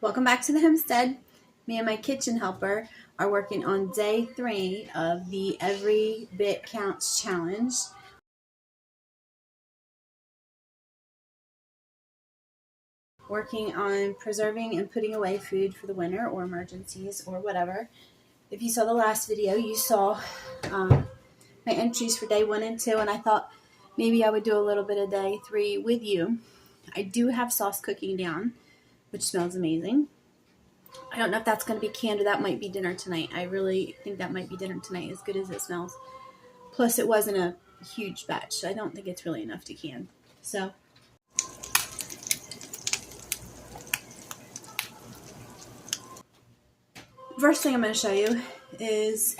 Welcome back to the homestead. Me and my kitchen helper are working on day 3 of the Every Bit Counts challenge. Working on preserving and putting away food for the winter or emergencies or whatever. If you saw the last video, you saw my entries for day 1 and 2, and I thought maybe I would do a little bit of day 3 with you. I do have sauce cooking down, which smells amazing. I don't know if that's going to be canned or that might be dinner tonight. I really think that might be dinner tonight, as good as it smells. Plus, it wasn't a huge batch, so I don't think it's really enough to can. So, first thing I'm going to show you is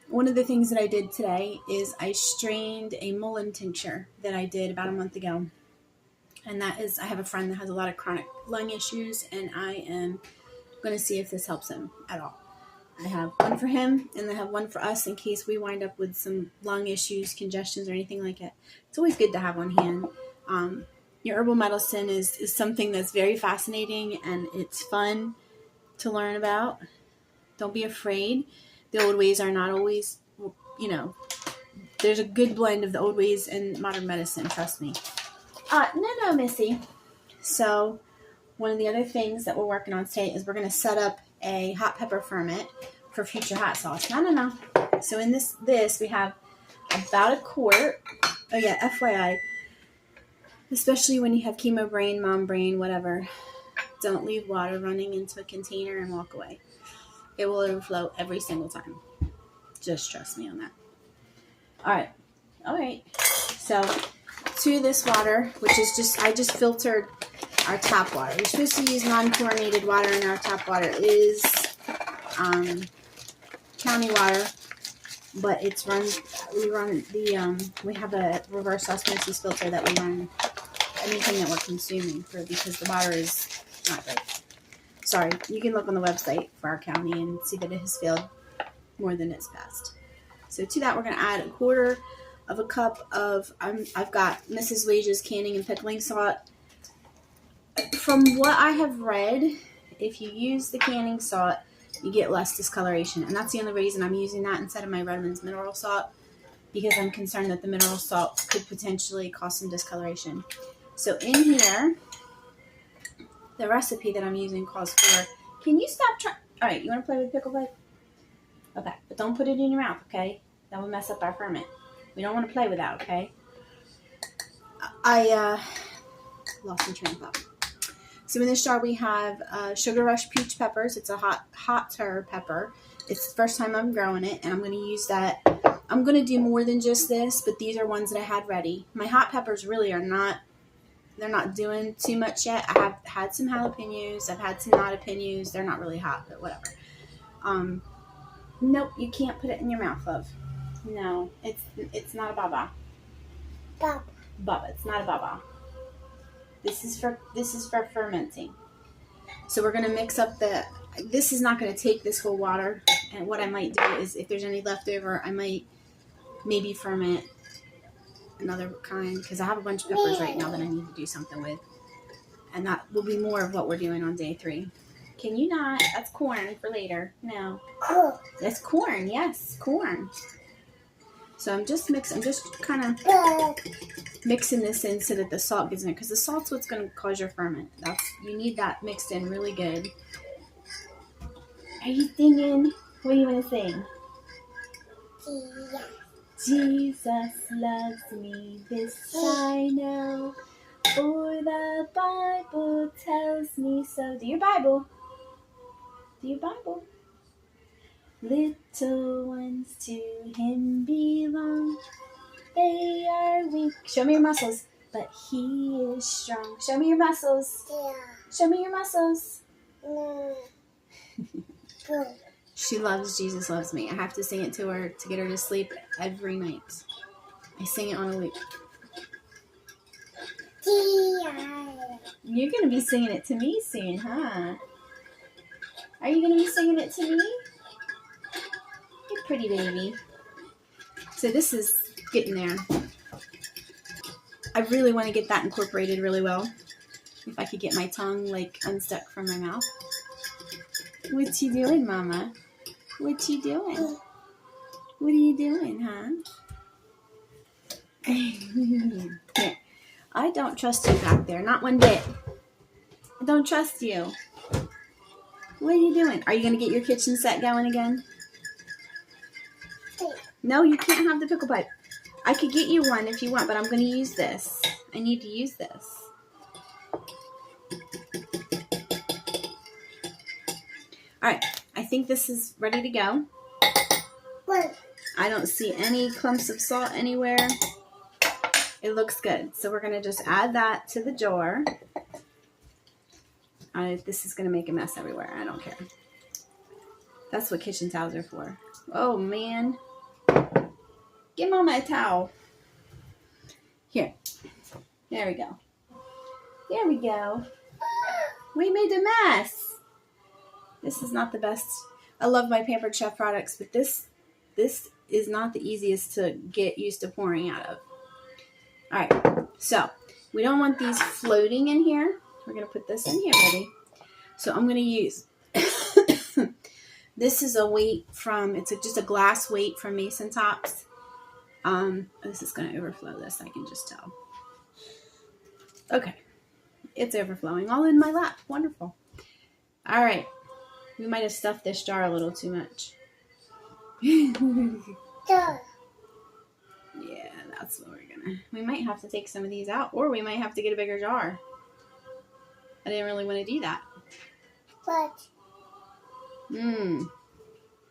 one of the things that I did today is I strained a mullein tincture that I did about a month ago. And that is, I have a friend that has a lot of chronic lung issues, and I am going to see if this helps him at all. I have one for him, and I have one for us in case we wind up with some lung issues, congestions, or anything like that. It's always good to have on hand. Your herbal medicine is something that's very fascinating, and it's fun to learn about. Don't be afraid. The old ways are not always, there's a good blend of the old ways and modern medicine, trust me. No, Missy. So, one of the other things that we're working on today is we're going to set up a hot pepper ferment for future hot sauce. No. So in this we have about a quart. Oh yeah, FYI, especially when you have chemo brain, mom brain, whatever, don't leave water running into a container and walk away. It will overflow every single time. Just trust me on that. All right. So to this water, which is I just filtered our tap water. You're supposed to use non-chlorinated water, and our tap water is county water, but we have a reverse osmosis filter that we run anything that we're consuming for, because the water is not great. Sorry, you can look on the website for our county and see that it has failed more than it's passed. So to that, we're going to add a quarter of a cup of, I've got Mrs. Wage's canning and pickling salt. From what I have read, if you use the canning salt, you get less discoloration. And that's the only reason I'm using that instead of my Redmond's mineral salt, because I'm concerned that the mineral salt could potentially cause some discoloration. So in here, the recipe that I'm using calls for, can you stop trying? All right, you want to play with pickle bite? Okay, but don't put it in your mouth, okay? That will mess up our ferment. We don't want to play with that, okay? I lost my train of thought. So in this jar we have Sugar Rush peach peppers. It's a hotter pepper. It's the first time I'm growing it, and I'm going to use that. I'm going to do more than just this, but these are ones that I had ready. My hot peppers really are not, they're not doing too much yet. I have had some jalapenos. I've had some not jalapenos. They're not really hot, but whatever. Nope, you can't put it in your mouth, love. No, it's not a baba. Baba, it's not a baba. This is for fermenting. So we're gonna mix up this is not gonna take this whole water. And what I might do is, if there's any left over, I might maybe ferment another kind, because I have a bunch of peppers right now that I need to do something with. And that will be more of what we're doing on day 3. Can you not? That's corn for later. No. That's corn. Yes, corn. So I'm just kind of mixing this in so that the salt gets in there, because the salt's what's going to cause your ferment. You need that mixed in really good. Are you singing? What do you want to sing? Jesus loves me, this I know, for the Bible tells me so. Do your Bible. Little ones to him belong. They are weak. Show me your muscles. But he is strong. Show me your muscles. Yeah. Show me your muscles. No. She loves Jesus Loves Me. I have to sing it to her to get her to sleep every night. I sing it on a loop. Yeah. You're going to be singing it to me soon, huh? Are you going to be singing it to me? You pretty baby. So this is getting there. I really want to get that incorporated really well. If I could get my tongue like unstuck from my mouth. What you doing, Mama? What you doing? What are you doing, huh? Yeah. I don't trust you back there, not one bit. I don't trust you. What are you doing? Are you going to get your kitchen set going again? No, you can't have the pickle pipe. I could get you one if you want, but I'm going to use this. I need to use this. All right, I think this is ready to go. I don't see any clumps of salt anywhere. It looks good. So we're going to just add that to the jar. This is going to make a mess everywhere. I don't care. That's what kitchen towels are for. Oh, man. Give Mama a towel. Here. There we go. There we go. We made a mess. This is not the best. I love my Pampered Chef products, but this is not the easiest to get used to pouring out of. All right. So we don't want these floating in here. We're going to put this in here, ready? So I'm going to use, this is a weight from, it's just a glass weight from Mason Tops. This is going to overflow this, I can just tell. Okay. It's overflowing all in my lap. Wonderful. All right. We might have stuffed this jar a little too much. Yeah, that's what we're going to, we might have to take some of these out, or we might have to get a bigger jar. I didn't really want to do that. What?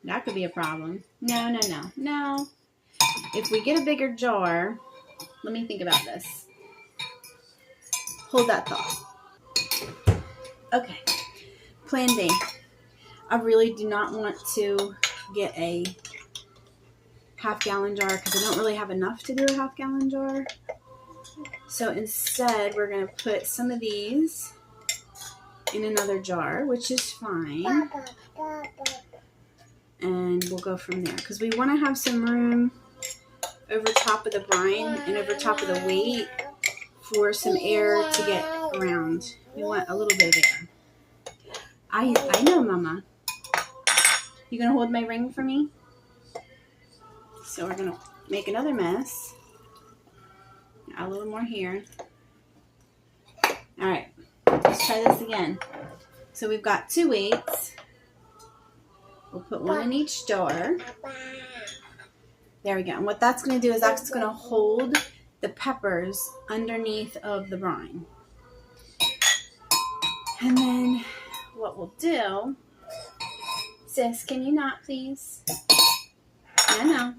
That could be a problem. No. If we get a bigger jar, let me think about this. Hold that thought. Okay. Plan B. I really do not want to get a half-gallon jar because I don't really have enough to do a half-gallon jar. So instead, we're going to put some of these in another jar, which is fine. And we'll go from there because we want to have some room over top of the brine and over top of the weight for some air to get around. We want a little bit of air. I know, Mama. You gonna hold my ring for me? So we're gonna make another mess. Add a little more here. All right, let's try this again. So we've got 2 weights. We'll put one in each jar. There we go. And what that's going to do is that's going to hold the peppers underneath of the brine. And then what we'll do, sis, can you not please? No.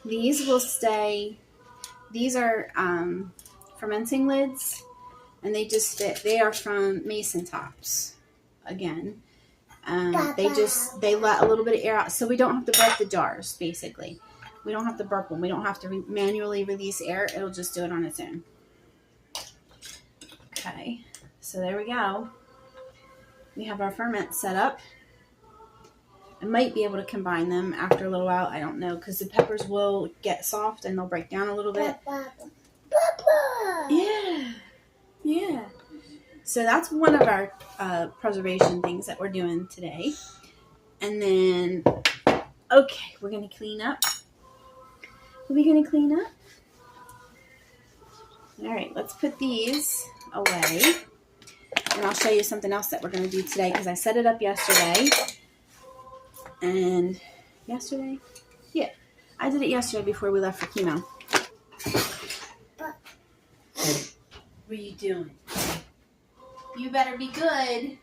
These will stay, these are fermenting lids, and they just fit. They are from Mason Tops, again. They let a little bit of air out, so we don't have to burp the jars, basically. We don't have to burp them. We don't have to manually release air. It'll just do it on its own. Okay, so there we go. We have our ferment set up. I might be able to combine them after a little while. I don't know, because the peppers will get soft and they'll break down a little bit. Yeah. So that's one of our preservation things that we're doing today. And then, okay, we're going to clean up. Are we going to clean up? All right, let's put these away. And I'll show you something else that we're going to do today because I set it up yesterday. And yesterday? Yeah, I did it yesterday before we left for chemo. What are you doing? You better be good.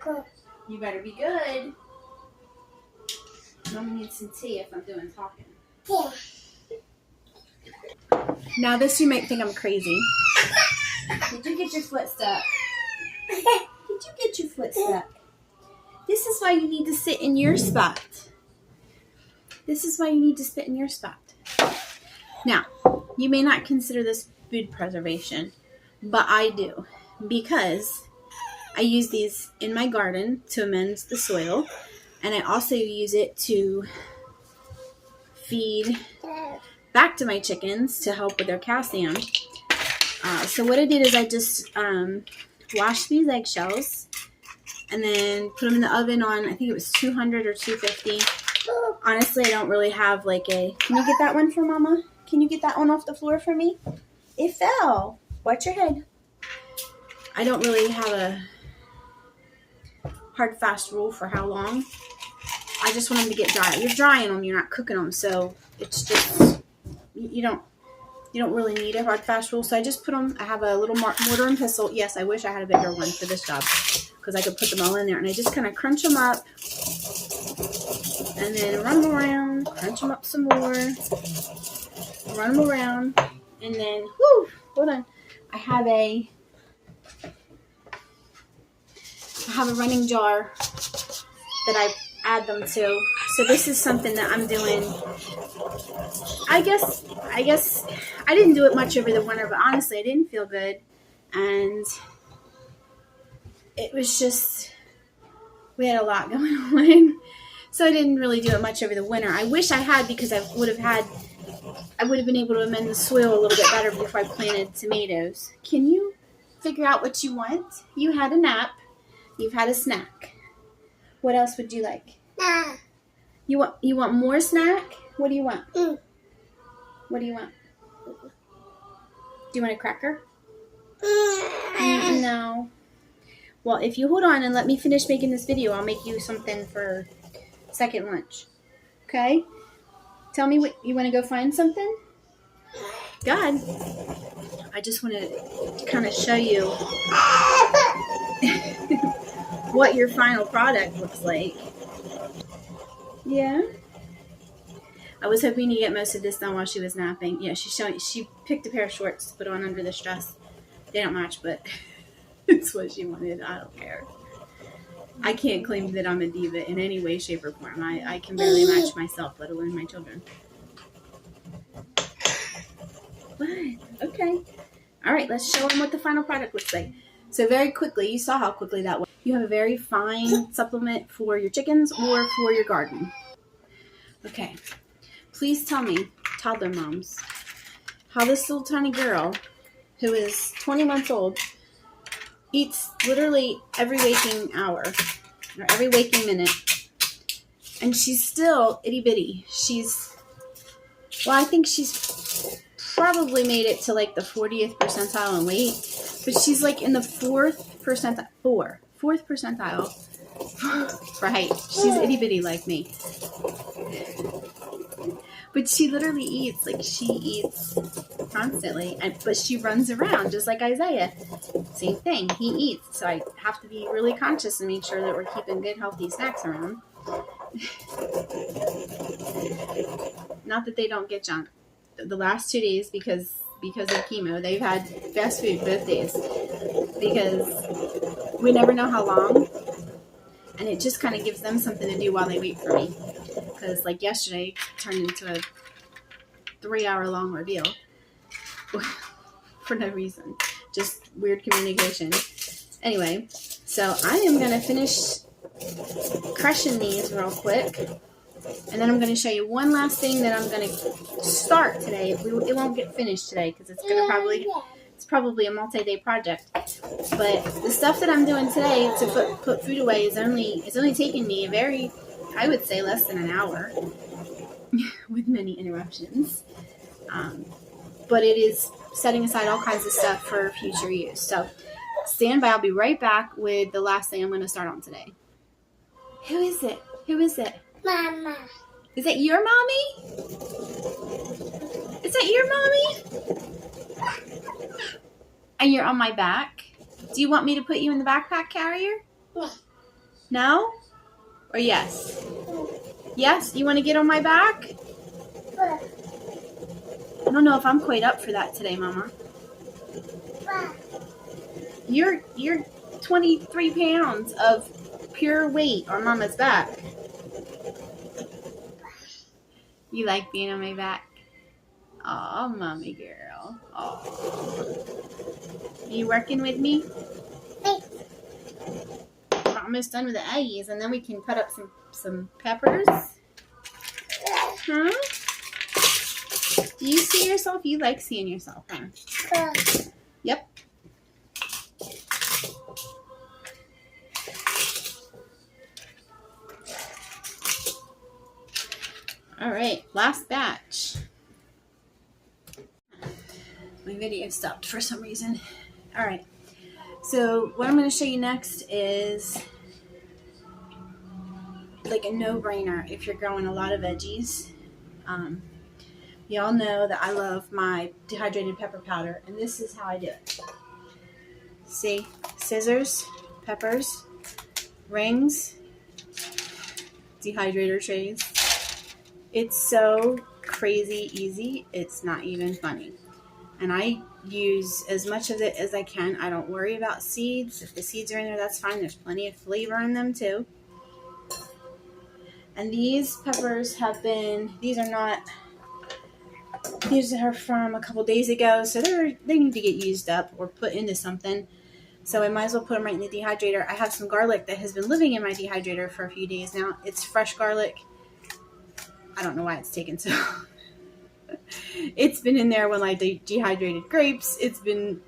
Good. You better be good. Mom needs some tea if I'm doing talking. Yeah. Now this you might think I'm crazy. Did you get your foot stuck? Did you get your foot stuck? This is why you need to sit in your spot. This is why you need to sit in your spot. Now, you may not consider this food preservation, but I do. Because I use these in my garden to amend the soil, and I also use it to feed back to my chickens to help with their calcium. So what I did is I just washed these eggshells and then put them in the oven on, I think it was 200 or 250. Honestly, I don't really have like a... Can you get that one for Mama? Can you get that one off the floor for me? It fell. Watch your head. I don't really have a hard, fast rule for how long. I just want them to get dry. You're drying them, you're not cooking them, so it's just... You don't really need a hard, fast rule. So I just put them... I have a little mortar and pestle. Yes, I wish I had a bigger one for this job because I could put them all in there. And I just kind of crunch them up and then run them around, crunch them up some more, run them around, and then, whoo, hold on. I have a running jar that I add them to. So this is something that I'm doing. I guess I didn't do it much over the winter, but honestly, I didn't feel good. And it was just, we had a lot going on. So I didn't really do it much over the winter. I wish I had, because I would have been able to amend the soil a little bit better before I planted tomatoes. Can you figure out what you want? You had a nap. You've had a snack. What else would you like? Nah. You want more snack? What do you want? What do you want? Do you want a cracker? No. Well, if you hold on and let me finish making this video, I'll make you something for second lunch. Okay? Tell me what you want to go find something? God. I just want to kind of show you what your final product looks like. Yeah. I was hoping to get most of this done while she was napping. Yeah, she picked a pair of shorts to put on under this dress. They don't match, but it's what she wanted. I don't care. I can't claim that I'm a diva in any way, shape, or form. I can barely match myself, let alone my children. What? Okay. All right, let's show them what the final product looks like. So very quickly, you saw how quickly that went. You have a very fine supplement for your chickens or for your garden. Okay. Please tell me, toddler moms, how this little tiny girl, who is 20 months old, eats literally every waking hour, or every waking minute, and she's still itty-bitty. I think she's probably made it to like the 40th percentile in weight, but she's like in the fourth percentile for height. She's itty-bitty like me. But she literally eats, constantly, but she runs around just like Isaiah. Same thing, he eats, so I have to be really conscious and make sure that we're keeping good, healthy snacks around. Not that they don't get junk. The last 2 days, because of chemo, they've had fast food both days, because we never know how long, and it just kind of gives them something to do while they wait for me. Because like yesterday turned into a 3-hour-long ordeal for no reason. Just weird communication. Anyway, so I am going to finish crushing these real quick. And then I'm going to show you one last thing that I'm going to start today. It won't get finished today because it's probably a multi-day project. But the stuff that I'm doing today to put food away is only taking me I would say less than an hour with many interruptions. But it is setting aside all kinds of stuff for future use. So stand by. I'll be right back with the last thing I'm going to start on today. Who is it? Mama. Is that your mommy? Is that your mommy? And you're on my back? Do you want me to put you in the backpack carrier? No. No? Or yes? Yes? You want to get on my back? I don't know if I'm quite up for that today, Mama. You're 23 pounds of pure weight on Mama's back. You like being on my back? Aw, mommy girl. Aw. Are you working with me? We're almost done with the eggies, and then we can cut up some peppers. Huh? Do you see yourself? You like seeing yourself, huh? Yep. All right, last batch. My video stopped for some reason. All right, so what I'm going to show you next is like a no-brainer if you're growing a lot of veggies. Y'all know that I love my dehydrated pepper powder, and this is how I do it. See, scissors, peppers, rings, dehydrator trays. It's so crazy easy, it's not even funny. And I use as much of it as I can. I don't worry about seeds. If the seeds are in there, that's fine. There's plenty of flavor in them too. And these peppers have been, these are from a couple days ago, so they need to get used up or put into something. So I might as well put them right in the dehydrator. I have some garlic that has been living in my dehydrator for a few days now. It's fresh garlic. I don't know why it's taken so It's been in there when I dehydrated grapes. It's been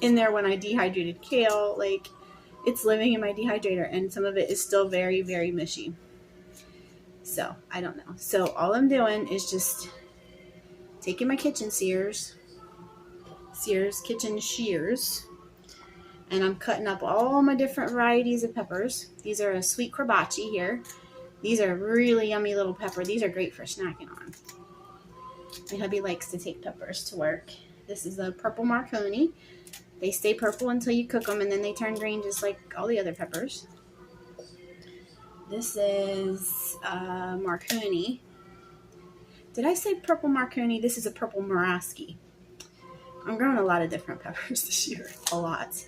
in there when I dehydrated kale. Like, it's living in my dehydrator, and some of it is still very, very mushy. So, I don't know. So, all I'm doing is just taking my kitchen kitchen shears, and I'm cutting up all my different varieties of peppers. These are a sweet Kurabachi here. These are really yummy little pepper. These are great for snacking on. My hubby likes to take peppers to work. This is a purple Marconi. They stay purple until you cook them, and then they turn green just like all the other peppers. This is Marconi. Did I say purple Marconi? This is a purple Muraski. I'm growing a lot of different peppers this year. A lot.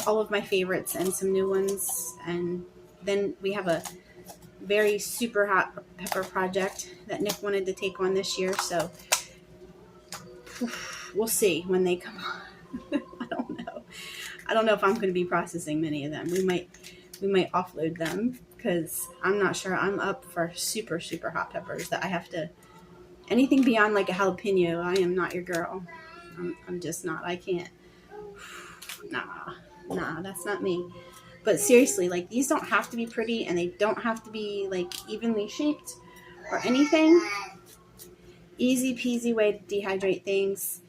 All of my favorites and some new ones. And then we have a very super hot pepper project that Nick wanted to take on this year. So we'll see when they come on. I don't know if I'm going to be processing many of them. We might offload them because I'm not sure I'm up for super, super hot peppers that I have to, anything beyond like a jalapeno, I am not your girl. I'm just not. I can't. Nah, that's not me. But seriously, like, these don't have to be pretty, and they don't have to be like evenly shaped or anything. Easy peasy way to dehydrate things.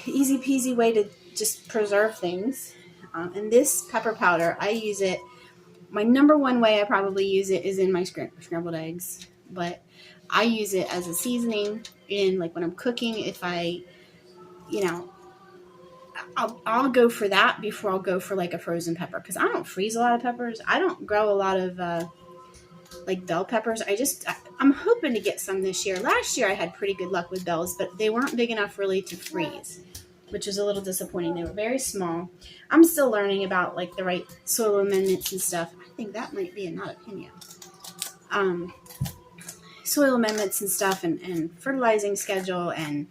Easy peasy way to just preserve things. And this pepper powder, I use it. My number one way I probably use it is in my scrambled eggs, but I use it as a seasoning in, like, when I'm cooking. If I, I'll go for that before I'll go for like a frozen pepper, because I don't freeze a lot of peppers. I don't grow a lot of like bell peppers. I'm hoping to get some this year. Last year I had pretty good luck with bells, but they weren't big enough really to freeze, which was a little disappointing. They were very small. I'm still learning about like the right soil amendments and stuff. I think that might be a not opinion. Soil amendments and stuff, and fertilizing schedule, and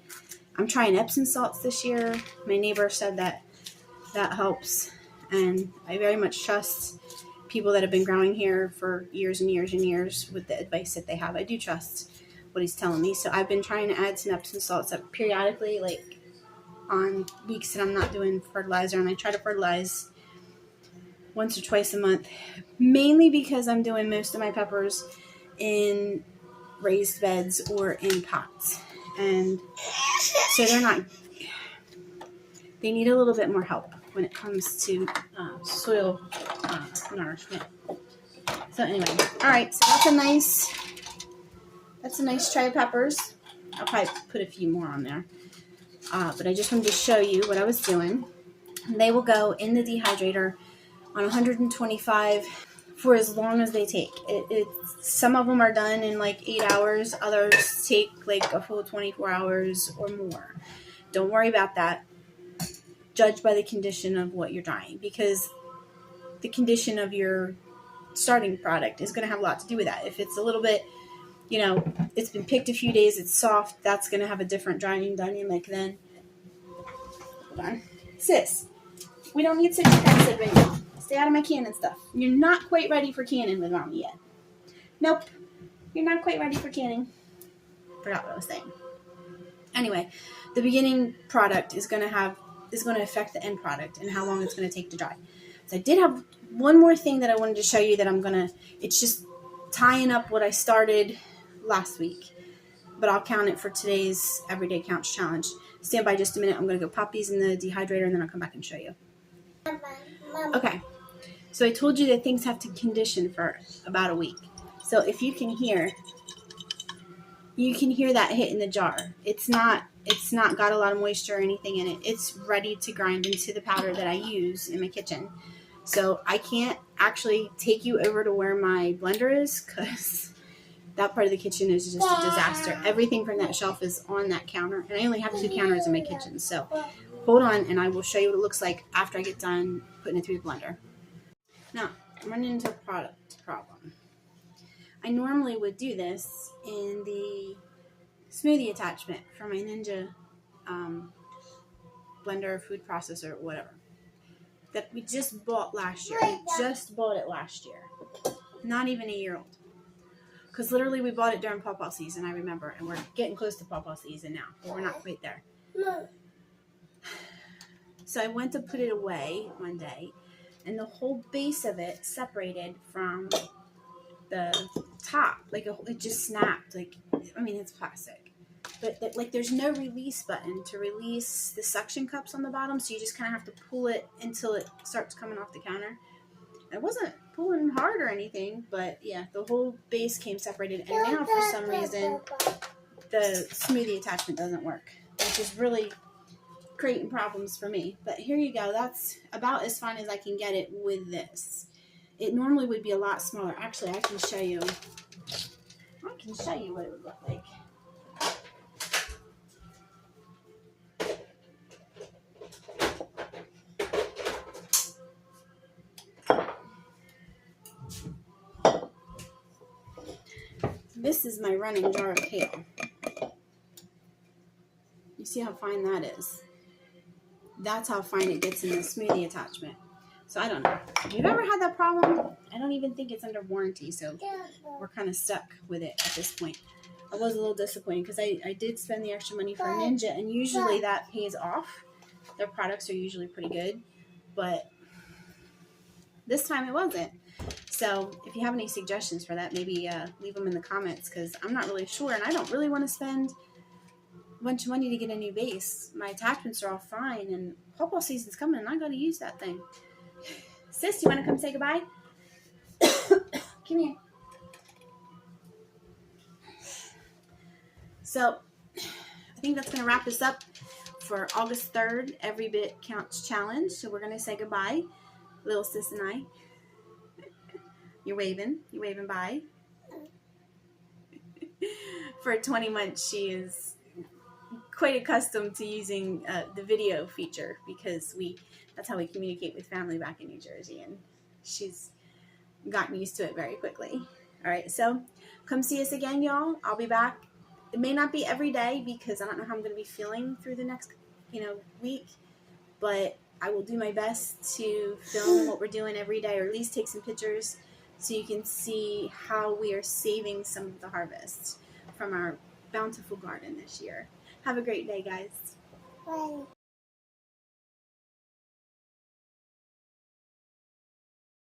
I'm trying Epsom salts this year. My neighbor said that helps, and I very much trust people that have been growing here for years and years and years with the advice that they have. I do trust what he's telling me, so I've been trying to add some Epsom salts up periodically, like on weeks that I'm not doing fertilizer, and I try to fertilize once or twice a month, mainly because I'm doing most of my peppers in raised beds or in pots, and so they need a little bit more help when it comes to soil nourishment. So anyway, all right, so that's a nice tray of peppers. I'll probably put a few more on there, but I just wanted to show you what I was doing. They will go in the dehydrator on 125 for as long as they take. Some of them are done in like 8 hours. Others take like a full 24 hours or more. Don't worry about that. Judge by the condition of what you're drying, because the condition of your starting product is going to have a lot to do with that. If it's a little bit, it's been picked a few days, it's soft, that's going to have a different drying dynamic than, hold on, sis, we don't need citric acid right now. Stay out of my canning stuff. You're not quite ready for canning with Mommy yet. Nope. You're not quite ready for canning. Forgot what I was saying. Anyway, the beginning product is going to have is going to affect the end product and how long it's going to take to dry. So I did have one more thing that I wanted to show you that it's just tying up what I started last week, but I'll count it for today's Everyday Counts Challenge. Stand by just a minute. I'm going to go pop these in the dehydrator and then I'll come back and show you. Okay, so I told you that things have to condition for about a week. So if you can hear that hit in the jar. It's not got a lot of moisture or anything in it. It's ready to grind into the powder that I use in my kitchen. So I can't actually take you over to where my blender is because that part of the kitchen is just a disaster. Everything from that shelf is on that counter, and I only have 2 counters in my kitchen. So hold on, and I will show you what it looks like after I get done putting it through the blender. Now, I'm running into a product problem. I normally would do this in the smoothie attachment for my Ninja blender, food processor, whatever, that we just bought last year. We just bought it last year. Not even a year old. Because literally we bought it during pawpaw season, I remember, and we're getting close to pawpaw season now, but we're not quite there. So I went to put it away one day, and the whole base of it separated from the top. Like, it just snapped. Like, I mean, it's plastic. But, there's no release button to release the suction cups on the bottom, so you just kind of have to pull it until it starts coming off the counter. It wasn't pulling hard or anything, but yeah, the whole base came separated, and now for some reason the smoothie attachment doesn't work, which is really creating problems for me. But here you go. That's about as fine as I can get it with this. It normally would be a lot smaller. Actually, I can show you what it would look like. This is my running jar of kale. You see how fine that is? That's how fine it gets in the smoothie attachment. So I don't know. If you've ever had that problem, I don't even think it's under warranty, so we're kind of stuck with it at this point. I was a little disappointed because I did spend the extra money for Ninja, and usually that pays off. Their products are usually pretty good, but this time it wasn't. So if you have any suggestions for that, maybe leave them in the comments, because I'm not really sure, and I don't really want to spend a bunch of money to get a new base. My attachments are all fine, and pawpaw season's coming, and I got to use that thing. Sis, you want to come say goodbye? Come here. So I think that's going to wrap us up for August 3rd, Every Bit Counts Challenge. So we're going to say goodbye, little sis and I. You're waving bye. For 20 months, she is quite accustomed to using the video feature, because that's how we communicate with family back in New Jersey, and she's gotten used to it very quickly. All right, so come see us again, y'all. I'll be back. It may not be every day, because I don't know how I'm going to be feeling through the next week, but I will do my best to film what we're doing every day, or at least take some pictures so you can see how we are saving some of the harvest from our bountiful garden this year. Have a great day, guys. Bye.